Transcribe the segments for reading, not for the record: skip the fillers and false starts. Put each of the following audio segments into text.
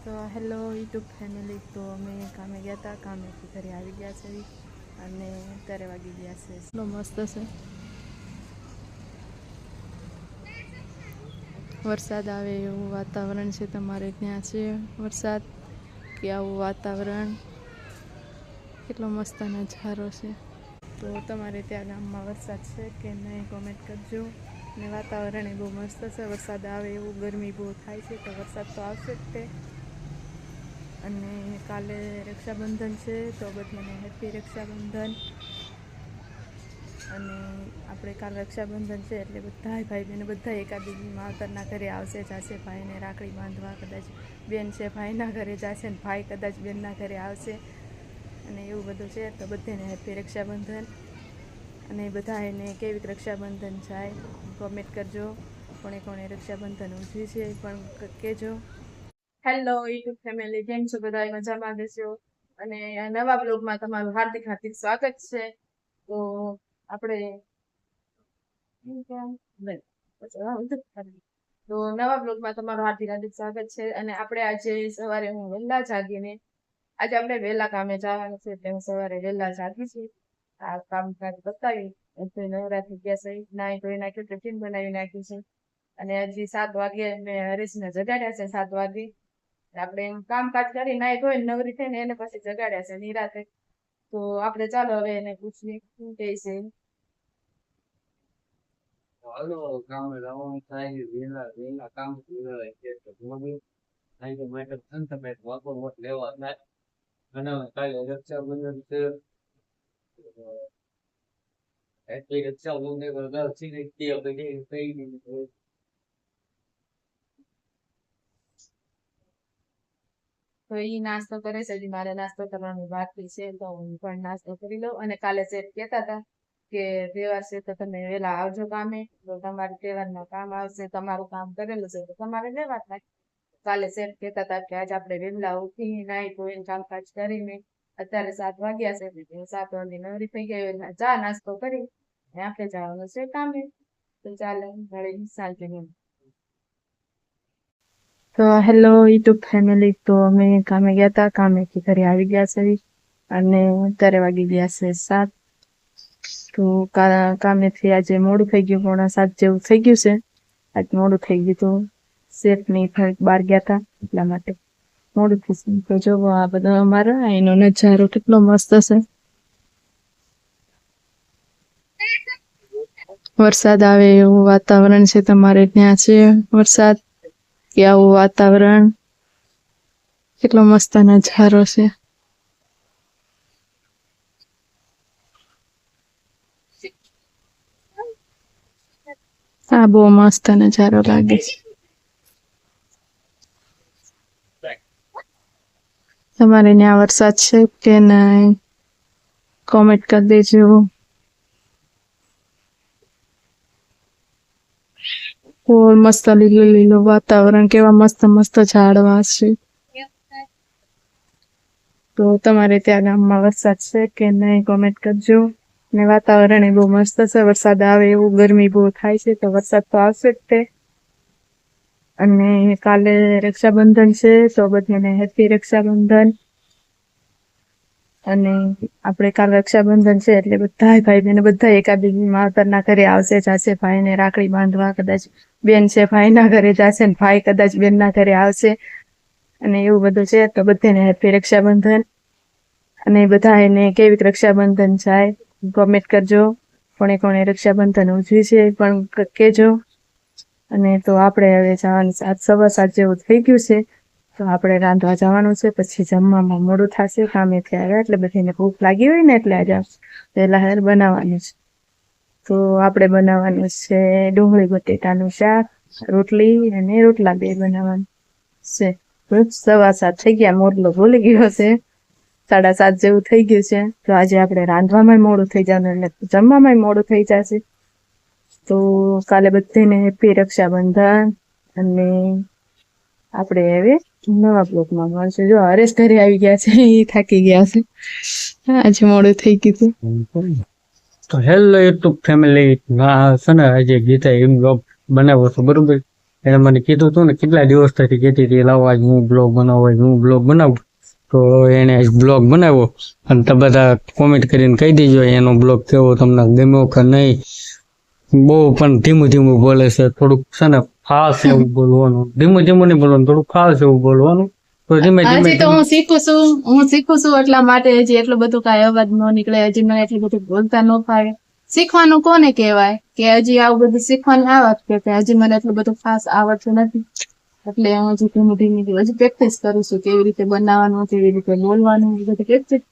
તો hello YouTube family. તો અમે કામે ગયા હતા, કામેથી ઘરે આવી ગયા છે અને અત્યારે વાગી ગયા છે. એટલો મસ્ત છે, વરસાદ આવે એવું વાતાવરણ છે. તમારે ત્યાં છે વરસાદ કે આવું વાતાવરણ? કેટલો મસ્ત નજારો છે. તો તમારે ત્યાં ગામમાં વરસાદ છે કે નહીં કોમેન્ટ કરજો. ને વાતાવરણ એ બહુ મસ્ત છે, વરસાદ આવે એવું. ગરમી બહુ થાય છે તો વરસાદ તો આવશે જ તે. અને કાલે રક્ષાબંધન છે તો બધાને હેપી રક્ષાબંધન. અને આપણે કાલે રક્ષાબંધન છે એટલે બધા ભાઈ બહેન બધા એકાબીજી માવતરના ઘરે આવશે, જશે ભાઈને રાખડી બાંધવા. કદાચ બેન છે ભાઈના ઘરે જશે ને ભાઈ કદાચ બેનના ઘરે આવશે અને એવું બધું છે. તો બધાને હેપી રક્ષાબંધન. અને બધા એને કેવી રક્ષાબંધન જાય કોમેન્ટ કરજો. કોણે રક્ષાબંધન ઉજવી છે એ પણ કહેજો. હેલો યુટ્યુબ ફેમિલી, કેમ છો બધા? મજામાં દેશો. અને નવા બ્લોગમાં તમારું હાર્દિક હાર્દિક સ્વાગત છે. તો આપણે નવા બ્લોગમાં તમારું હાર્દિક હાર્દિક સ્વાગત છે. અને આપણે આજે સવારે હું વહેલા જાગીને આજે આપણે વહેલા કામે જવાનું છે એટલે હું સવારે વહેલા જાગી છું. આ કામકાજ બતાવી નવરાત્રી ગયા છે, નાઈ ધોઈ નાખ્યું, ટિફિન બનાવી નાખ્યું છે. અને હજી 7 વાગે મેં હરીશને જગાડ્યા છે. 7 વાગે આપણે કામકાજ કરી નાઈ ધોઈ નવરી થઈને એને પછી જગાડ્યા છે નિરાતે. તો આપણે ચાલો હવે એને પૂછીએ શું કહે છે. હાલો, કામે જવાનું થાય વેલા કામ લેવાય છે તો મોડું થાય તો માટે તમે વાપર વોટ લેવા ના. અને કાલે રક્ષાબંધન છે એટલે રક્ષાબંધન બધા સીધી તે બધી કઈ નહીં. તો એ નાસ્તો કરે છે, હજી મારે નાસ્તો કરવાનું બાકી છે તો હું પણ નાસ્તો કરી લઉં. અને કાલે શેઠ કહેતા હતા કે તહેવાર છે તો તમે વહેલા આવજો કામે, તો તમારે તહેવારમાં કામ આવશે. તમારું કામ કરેલું છે તો તમારે લેવા થાય. કાલે શેઠ કહેતા હતા કે આજે આપણે વહેલા ઉઠી નાઈ ધોઈને કામકાજ કરીને અત્યારે 7 વાગ્યા છે, 7 વાગે નવરી થઈ ગઈ એટલે ચા નાસ્તો કરી આપણે જવાનું છે કામે. તો ચાલે મળી સાંજે. તો હેલો યુટ્યુબ ફેમિલી. તો અમે કામે ગયા હતા, કામેથી ઘરે આવી ગયા છે અને અત્યારે વાગી ગયા છે 7. તો કામેથી આજે મોડું થઈ ગયું, 6:45 જેવું થઈ ગયું છે. આજ મોડું થઈ ગયું તો શેઠની બહાર ગયા હતા એટલા માટે મોડું થઈ. તો જોવો આ બધો અમારા એનો નજારો કેટલો મસ્ત છે. વરસાદ આવે એવું વાતાવરણ છે. તમારે ત્યાં છે વરસાદ કે આવું વાતાવરણ? કેટલો મસ્ત નજારો છે. આ બહુ મસ્ત નજારો લાગે છે. તમારે ત્યાં વરસાદ છે કે નહીં કોમેન્ટ કરી દેજો. બહુ મસ્ત લીલું લીલું વાતાવરણ, કેવા મસ્ત મસ્ત ઝાડવા છે. તો તમારે ત્યાં ગામમાં વરસાદ છે કે નહીં કોમેન્ટ કરજો. ને વાતાવરણ એ બહુ મસ્ત છે, વરસાદ આવે એવું. ગરમી બહુ થાય છે તો વરસાદ તો આવશે જ તે. અને કાલે રક્ષાબંધન છે તો બધાને હેપી રક્ષાબંધન. અને આપણે કાલે રક્ષાબંધન છે એટલે બધા ભાઈ બહેન બધા એકાબીજી માવતરના ઘરે આવશે, જશે ભાઈને રાખડી બાંધવા. કદાચ બેન છે ભાઈના ઘરે જશે ને ભાઈ કદાચ બેનના ઘરે આવશે અને એવું બધું છે. તો બધાને હેપી રક્ષાબંધન. અને બધા એને કેવી રક્ષાબંધન જાય કોમેન્ટ કરજો. કોણે રક્ષાબંધન ઉજવી છે એ પણ કહેજો. અને તો આપણે હવે જવાનું 7:15 જેવું થઈ ગયું છે તો આપણે રાંધવા જવાનું છે. પછી જમવામાં મોડું થશે, કામેથી આવ્યા એટલે બધાને ભૂખ લાગી હોય ને એટલે આજે વહેલા બનાવવાનું છે. તો આપણે બનાવવાનું છે ડુંગળી બટેટાનું શાક, રોટલી અને રોટલા 2 બનાવવાનું છે. 7:15 થઈ ગયા, મોરલો ભૂલી ગયો છે. 7:30 જેવું થઈ ગયું છે. તો આજે આપણે રાંધવામાં મોડું થઈ જવાનું એટલે જમવામાં મોડું થઈ જશે. તો કાલે બધાને હેપી રક્ષાબંધન. અને આપણે હવે નવા બ્લોગમાં મળશું. જો હરેશ ઘરે આવી ગયા છે, એ થાકી ગયા છે, આજે મોડું થઈ ગયું. તો હેલો યુટ્યુબ ફેમિલી, છે ને આજે ગીતા એમ બ્લોગ બનાવો છો બરોબર. એને મને કીધું હતું ને, કેટલા દિવસ થી કહેતી હતી લાવો આજ હું બ્લોગ બનાવું. તો એને બ્લોગ બનાવ્યો અને તમે બધા કોમેન્ટ કરીને કહી દેજો એનો બ્લોગ કેવો તમને ગમ્યો કે નહીં. બહુ પણ ધીમું બોલે છે, થોડુંક છે ને ફાસ એવું બોલવાનું, ધીમું નહીં બોલવાનું, થોડુંક ફાસ એવું બોલવાનું. તો ધીમે હજી તો હું શીખું છું એટલા માટે હજી એટલું બધું કાંઈ અવાજ ન નીકળે, હજી મને એટલું બધું બોલતા ન ફાવે. શીખવાનું કોને કહેવાય કે હજી આવું બધું શીખવાની આવત કે હજી મને એટલું બધું ખાસ આવડતું નથી, એટલે હું હજી ધીમે હજી પ્રેક્ટિસ કરું છું, કેવી રીતે બનાવવાનું, કેવી રીતે બોલવાનું, એ બધી પ્રેક્ટિસ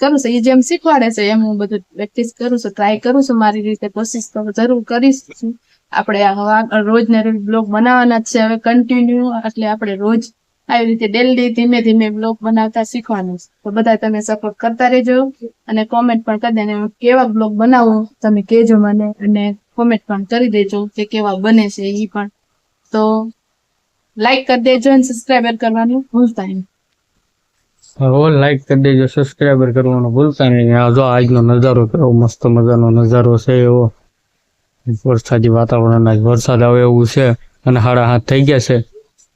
કરું છું. એ જેમ શીખવાડે છે એમ હું બધું પ્રેક્ટિસ કરું છું, ટ્રાય કરું છું, મારી રીતે કોશિશ તો જરૂર કરીશ છું. આપણે રોજ ને રોજ બ્લોગ બનાવવાના જ છે હવે કન્ટિન્યુ, એટલે આપણે રોજ આવી રીતે ડેલી ધીમે બ્લોગ બનાવતા શીખવાનું છે. તો બધા તમે સપોર્ટ કરતા રહેજો અને કોમેન્ટ પણ કરી દેજો કેવા બ્લોગ બનાવો તમે કહેજો મને, અને કોમેન્ટ પણ કરી દેજો કે કેવા બને છે એ પણ. તો લાઈક કરી દેજો અને સબસ્ક્રાઈબર કરવાનું ભૂલતા નહીં. લાઈક કરી દેજો, સબસ્ક્રાઈબર કરવાનું ભૂલતા નહીં. આ જો આજનો નજારો કેવો મસ્ત મજાનો નજારો છે એવો, વરસાદી વાતાવરણ, આજ વરસાદ આવે એવું છે. અને 7:30 થઈ ગયા છે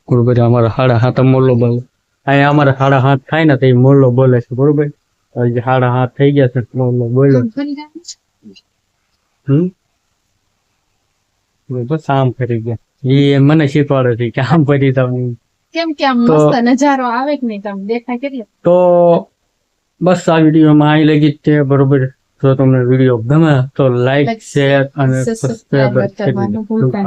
બરોબર. અમારા 7:30 મોરલો બોલે, અહીંયા અમારે 7:30 થાય ને તો એ મોરલો બોલે છે બરોબર. હજી 7:30 થઈ ગયા છે, મોરલો બોલ્યો. બસ આમ કરી ગયા, એ મને શીખવાડે છે કે આમ કરી તમને. કેમ કે આમ મસ્ત નજારો આવે કે નહીં તમને દેખાય કેટલો. તો બસ આ વિડીયોમાં અહીં લગી જ છે બરોબર. જો તમને વિડીયો ગમે તો લાઈક, શેર અને સબસ્ક્રાઈબ કરવાનું ભૂલતા નહીં.